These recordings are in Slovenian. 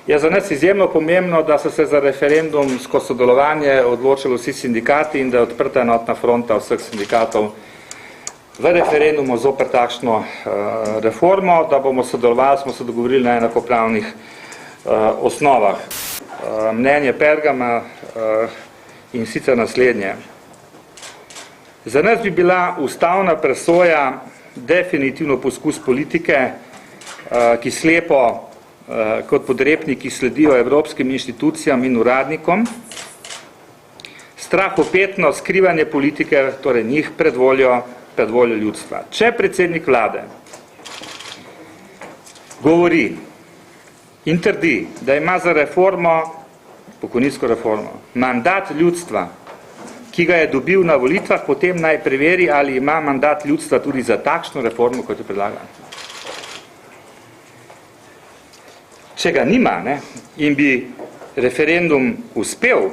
Je za nas izjemno pomembno, da so se za referendumsko sodelovanje odločili vsi sindikati in da je odprta enotna fronta vseh sindikatov v referendumu zoper takšno reformo, da bomo sodelovali, smo se dogovorili na enakopravnih osnovah. Mnenje Pergama in sicer naslednje. Za nas bi bila ustavna presoja definitivno poskus politike, ki slepo kot podrepniki sledijo evropskim inštitucijam in uradnikom, strahopetno skrivanje politike, torej njih pred voljo ljudstva. Če predsednik vlade govori in trdi, da ima za reformo, pokojninsko reformo, mandat ljudstva, ki ga je dobil na volitvah, potem naj preveri, ali ima mandat ljudstva tudi za takšno reformo, kot je predlagana. Če ga nima, in bi referendum uspel,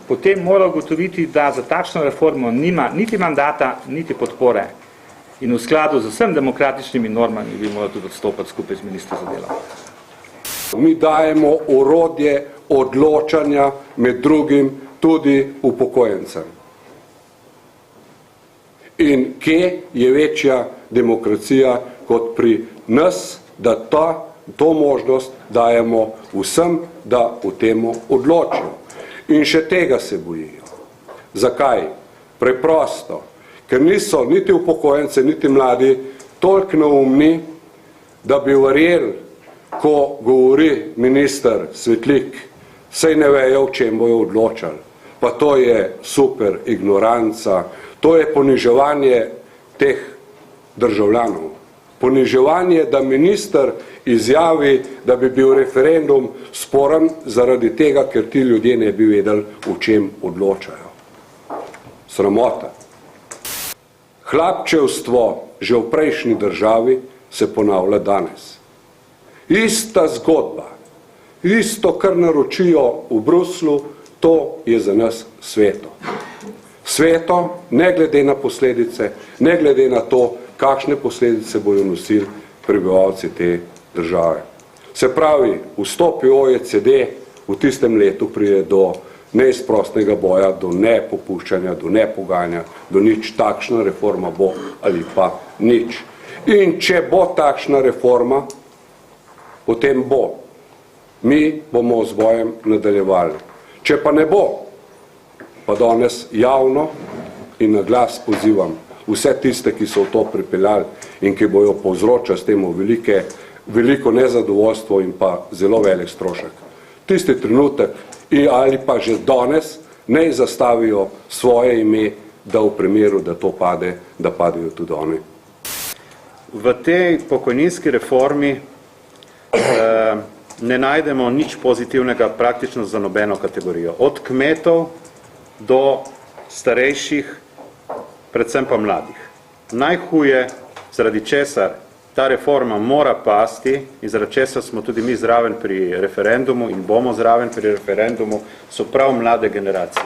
potem mora ugotoviti, da za takšno reformo nima niti mandata, niti podpore. In v skladu z vsem demokratičnimi normami bi moral tudi odstopati skupaj z ministrom za delo. Mi dajemo orodje odločanja med drugim tudi upokojencem. In kje je večja demokracija kot pri nas, da to možnost dajemo vsem, da v temu odločijo. In še tega se bojijo. Zakaj? Preprosto. Ker niso niti upokojenci, niti mladi toliko neumni, da bi verjeli, ko govori minister Svetlik, saj ne vejo, o čem bojo odločali. Pa to je super ignoranca, to je poniževanje teh državljanov. Poniževanje, da minister izjavi, da bi bil referendum sporen zaradi tega, ker ti ljudje ne bi vedeli, o čem odločajo. Sramota. Hlapčevstvo že v prejšnji državi se ponavlja danes. Ista zgodba, isto, kar naročijo v Bruslu, to je za nas sveto. Sveto, ne glede na posledice, ne glede na to, kakšne posledice bojo nosili prebivalci te države. Se pravi, vstopi OECD v tistem letu pride do neizprostnega boja, do nepopuščanja, do nepogajanja, do nič. Takšna reforma bo ali pa nič. In če bo takšna reforma, potem bo. Mi bomo z bojem nadaljevali. Če pa ne bo, pa danes javno in na glas pozivam vse tiste, ki so v to pripeljali in ki bojo povzročali s temu veliko nezadovoljstvo in pa zelo velik strošek. Tisti trenutek ali pa že danes naj zastavijo svoje ime, da v primeru, da to pade, da padejo tudi oni. V tej pokojninski reformi ne najdemo nič pozitivnega praktično za nobeno kategorijo. Od kmetov do starejših, predvsem pa mladih. Najhuje, zaradi česar ta reforma mora pasti in zaradi česar smo tudi mi zraven pri referendumu in bomo zraven pri referendumu, so prav mlade generacije.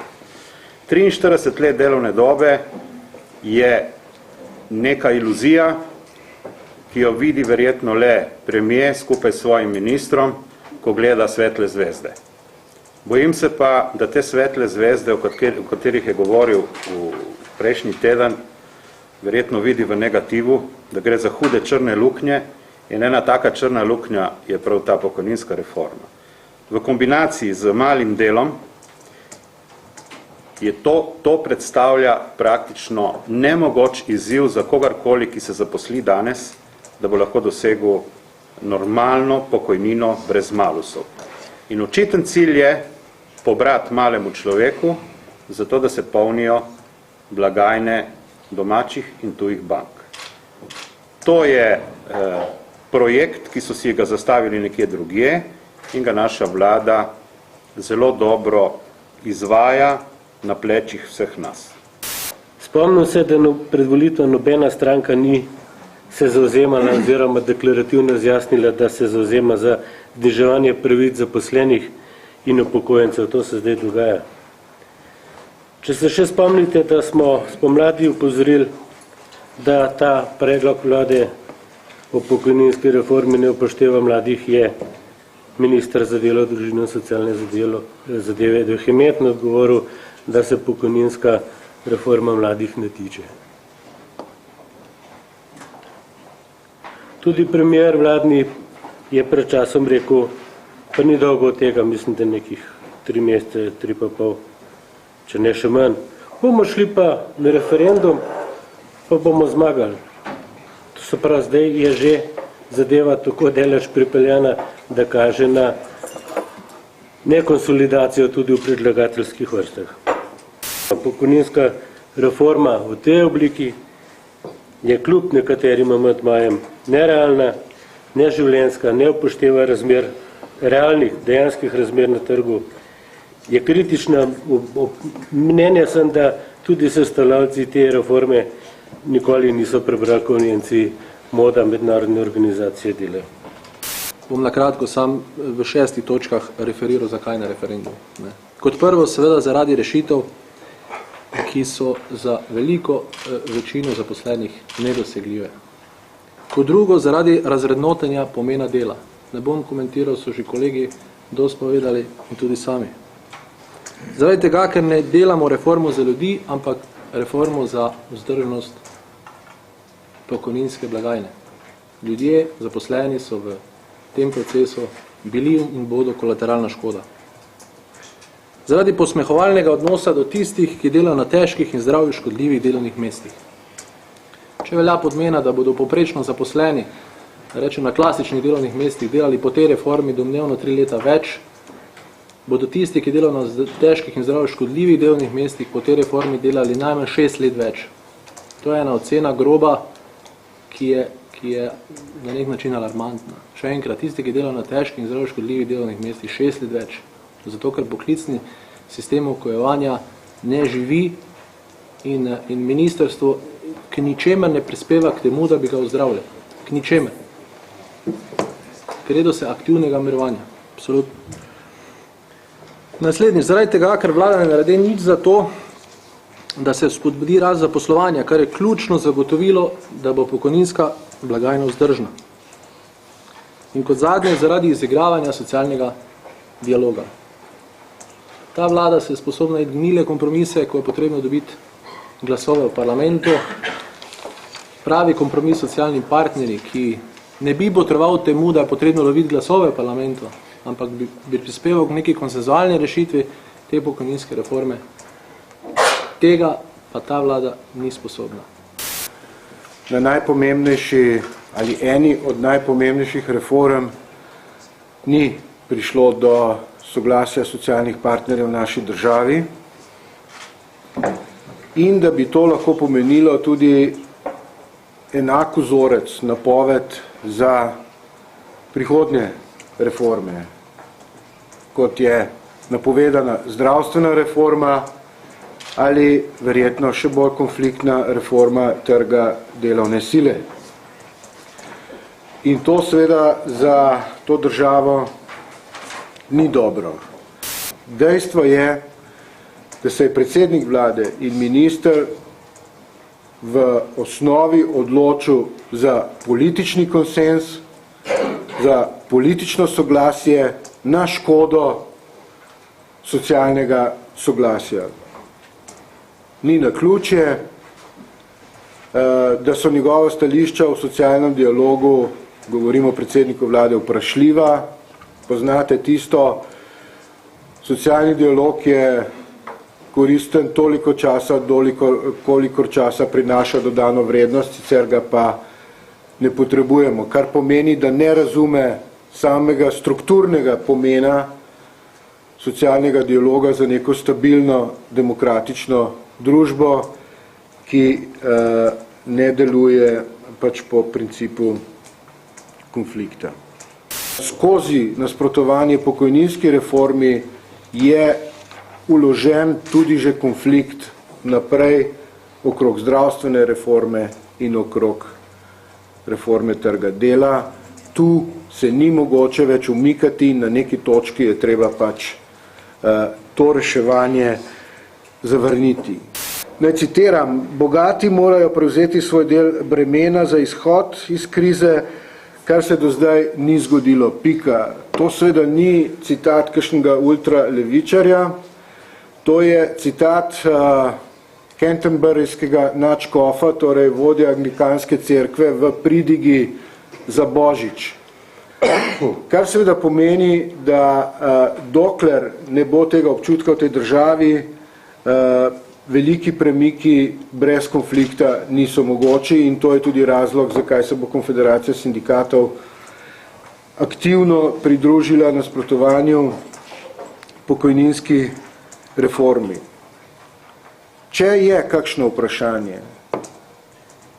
43 let delovne dobe je neka iluzija, ki jo vidi verjetno le premier skupaj s svojim ministrom, ko gleda svetle zvezde. Bojim se pa, da te svetle zvezde, o katerih je govoril v prejšnji teden, verjetno vidi v negativu, da gre za hude črne luknje in ena taka črna luknja je prav ta pokojninska reforma. V kombinaciji z malim delom je to predstavlja praktično nemogoč izziv za kogarkoli, ki se zaposli danes, da bo lahko dosegel normalno pokojnino brez malusov. In očiten cilj je pobrati malemu človeku, zato da se polnijo blagajne domačih in tujih bank. To je projekt, ki so si ga zastavili nekje drugje in ga naša vlada zelo dobro izvaja na plečih vseh nas. Spomnim se, da pred volitvami nobena stranka ni se zauzemala oziroma deklarativno izjasnila, da se zauzema za zniževanje pravic zaposlenih in upokojencev. To se zdaj dogaja. Če se še spomnite, da smo spomladi upozorili, da ta predlog vlade o pokojninski reformi ne upošteva mladih, je minister za delo, družino in socialne zadeve vehementno odgovoril, da se pokojninska reforma mladih ne tiče. Tudi premier vladni je pred časom rekel, pa ni dolgo od tega, mislim, da nekih 3 mesece, 3,5, če ne še manj. Bomo šli pa na referendum, pa bomo zmagali. To se pravi, zdaj je že zadeva tako daleč pripeljana, da kaže na nekonsolidacijo tudi v predlagateljskih vrstah. Pokojninska reforma v tej obliki je kljub nekaterim amandmajem nerealna, neživljenjska, ne upošteva razmer, realnih, dejanskih razmer na trgu. Je kritična, mnenja sem, da tudi sestavljavci te reforme nikoli niso prebrali konvenciji MODA, mednarodne organizacije dela. Bom nakratko sam v 6 točkah referiral, zakaj na referendum. Kot prvo, seveda zaradi rešitev, ki so za veliko večino zaposlenih nedosegljive. Kot drugo, zaradi razrednotenja pomena dela. Ne bom komentiral, so že kolegi dosti povedali in tudi sami. Zaradi tega, ker ne delamo reformo za ljudi, ampak reformo za vzdržnost pokojninske blagajne. Ljudje, zaposleni so v tem procesu bili in bodo kolateralna škoda. Zaradi posmehovalnega odnosa do tistih, ki delajo na težkih in zdravju škodljivih delovnih mestih. Če velja podmena, da bodo poprečno zaposleni, rečem na klasičnih delovnih mestih, delali po tej reformi domnevno 3 leta več, bodo tisti, ki delajo na težkih in zdravju škodljivih delovnih mestih, po tej reformi delali najmanj 6 let več. To je ena ocena groba, ki je na nek način alarmantna. Še enkrat, tisti, ki delajo na težkih in zdravju škodljivih delovnih mestih, 6 let več. Zato, ker poklicni sistem upokojevanja ne živi in ministrstvo k ničemer ne prispeva k temu, da bi ga ozdravljali. K ničemer. Kredo se aktivnega mirovanja. Absolutno. Naslednjič, zaradi tega, ker vlada ne naredi nič za to, da se spodbudi rast zaposlovanja, kar je ključno zagotovilo, da bo pokojninska blagajna vzdržna. In kot zadnje, zaradi izigravanja socialnega dialoga. Ta vlada se je sposobna iti gnile kompromise, ko je potrebno dobiti glasove v parlamentu. Pravi kompromis s socialnimi partnerji, ki ne bi potreboval temu, da je potrebno loviti glasove v parlamentu, ampak bi prispeval k neki konsenzualni rešitvi te pokojninske reforme. Tega pa ta vlada ni sposobna. Na najpomembnejši ali eni od najpomembnejših reform ni prišlo do soglasja socialnih partnerjev v naši državi in da bi to lahko pomenilo tudi enak vzorec, napoved za prihodnje reforme, kot je napovedana zdravstvena reforma ali verjetno še bolj konfliktna reforma trga delovne sile. In to seveda za to državo ni dobro. Dejstvo je, da se je predsednik vlade in minister v osnovi odločil za politični konsens, za politično soglasje na škodo socialnega soglasja. Ni naključje, da so njegova stališča v socialnem dialogu, govorimo o predsedniku vlade, vprašljiva. Poznate tisto, socialni dialog je koristen toliko časa, kolikor časa prinaša dodano vrednost, sicer ga pa ne potrebujemo, kar pomeni, da ne razume samega strukturnega pomena socialnega dialoga za neko stabilno, demokratično družbo, ki ne deluje pač po principu konflikta. Skozi nasprotovanje pokojninski reformi je vložen tudi že konflikt naprej okrog zdravstvene reforme in okrog reforme trga dela. Tu se ni mogoče več umikati in na neki točki je treba pač to reševanje zavrniti. Naj citiram, bogati morajo prevzeti svoj del bremena za izhod iz krize, kar se do zdaj ni zgodilo. Pika. To seveda ni citat kakšnega ultralevičarja, to je citat Canterburyskega nadškofa, torej vodja anglikanske cerkve v pridigi za Božič. Kar seveda pomeni, da dokler ne bo tega občutka v tej državi, veliki premiki brez konflikta niso mogoči in to je tudi razlog, zakaj se bo Konfederacija sindikatov aktivno pridružila nasprotovanju pokojninski reformi. Če je kakšno vprašanje,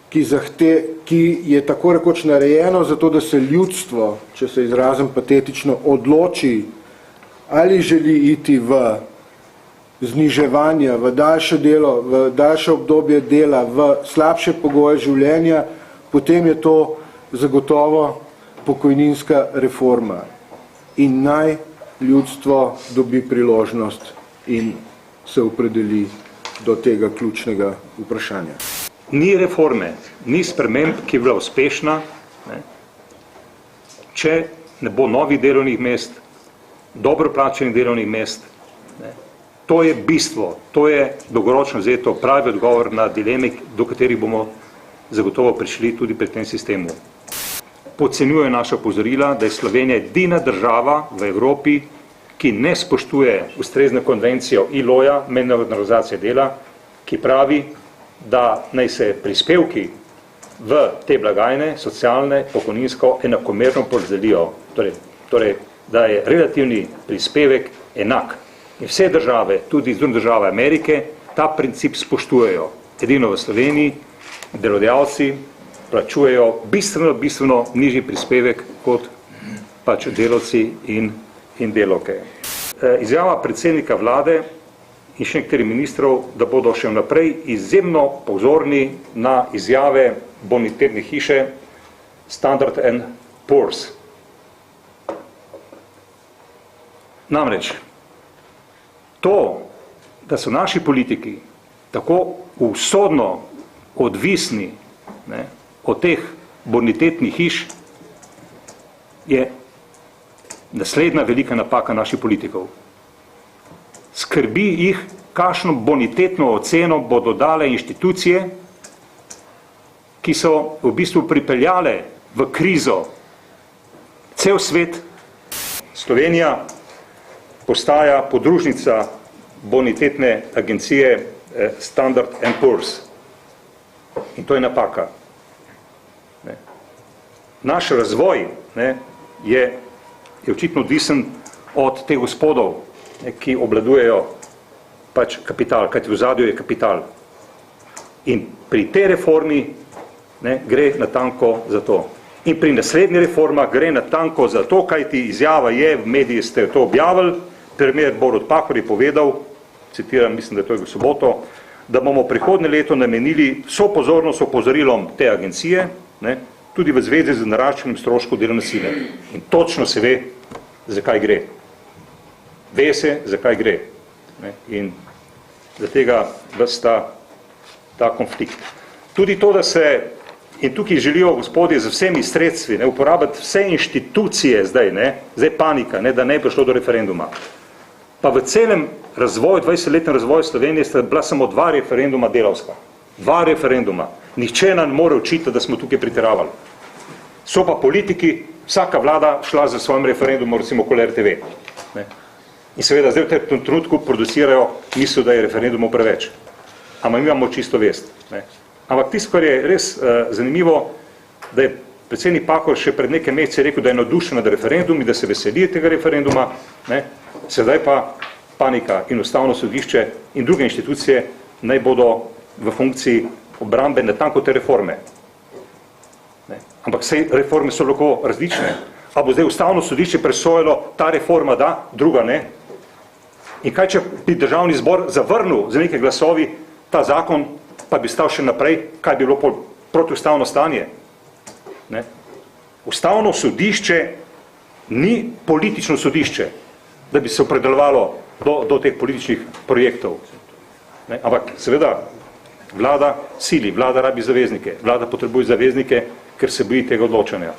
ki je tako rekoč narejeno zato, da se ljudstvo, če se izrazim patetično, odloči, ali želi iti v zniževanja, v daljše delo, v daljše obdobje dela, v slabše pogoje življenja, potem je to zagotovo pokojninska reforma. In naj ljudstvo dobi priložnost in se opredeli do tega ključnega vprašanja. Ni reforme, ni sprememb, ki je bila uspešna, če ne bo novih delovnih mest, dobro plačenih delovnih mest. To je bistvo, to je dolgoročno vzeto pravi odgovor na dileme, do katerih bomo zagotovo prišli tudi pri tem sistemu. Podcenjuje naša opozorila, da je Slovenija edina država v Evropi, ki ne spoštuje ustrezne konvencijo ILO-ja, Mednarodne organizacije dela, ki pravi, da naj se prispevki v te blagajne, socialne, pokojninsko, enakomerno porazdelijo. Torej, da je relativni prispevek enak. In vse države, tudi Združene države Amerike, ta princip spoštujejo. Edino v Sloveniji delodajalci plačujejo bistveno nižji prispevek kot pač delavci in delavke. Izjava predsednika vlade in še nekaterih ministrov, da bodo še naprej izjemno pozorni na izjave bonitetne hiše Standard & Poor's. Namreč, to, da so naši politiki tako usodno odvisni od teh bonitetnih hiš, je naslednja velika napaka naših politikov. Skrbi jih, kakšno bonitetno oceno bodo dale inštitucije, ki so v bistvu pripeljale v krizo cel svet. Slovenija postaja podružnica bonitetne agencije Standard & Poor's. In to je napaka. Naš razvoj je očitno odvisen od teh gospodov, ki obladujejo pač kapital, kajti v ozadju je kapital. In pri tej reformi gre natanko za to. In pri naslednji reforma gre natanko za to, kajti izjava je, v mediji ste to objavili, premier Borut Pahor je povedal, citiram, mislim, da to je v soboto, da bomo prihodnje leto namenili vso pozornost opozorilom te agencije, tudi v zvezi z naraščanjem stroškov delovne sile. In točno se ve, zakaj gre. Ve se, zakaj gre. In za tega ves ta konflikt. Tudi to, da se, in tukaj želijo gospodje z vsemi sredstvi uporabiti vse inštitucije zdaj panika, da ne bi prišlo do referenduma. Pa v celem razvoju, 20-letnem razvoju Slovenije sta bila samo 2 referenduma delavska. 2 referenduma. Nihče nam mora očitati, da smo tukaj pretiravali. So pa politiki, vsaka vlada šla za svojim referendumom, recimo okoli RTV. In seveda zdaj v tem trenutku producirajo misel, da je referendumov preveč. Ampak mi imamo čisto vest. Ampak tisto, kar je res zanimivo, da je predsednik Pahor še pred nekaj meseci rekel, da je navdušen nad referendumi, da se veseli tega referenduma, sedaj pa panika in Ustavno sodišče in druge inštitucije naj bodo v funkciji obrambe natanko te reforme. Ampak vse reforme so lahko različne. A bo zdaj Ustavno sodišče presojalo, ta reforma da, druga ne? In kaj, če bi državni zbor zavrnil z nekaj glasovi ta zakon, pa bi stal še naprej, kaj bi bilo protiustavno stanje? Ustavno sodišče ni politično sodišče, da bi se opredeljevalo do teh političnih projektov. Ampak seveda vlada sili, vlada rabi zaveznike, vlada potrebuje zaveznike, ker se boji tega odločanja.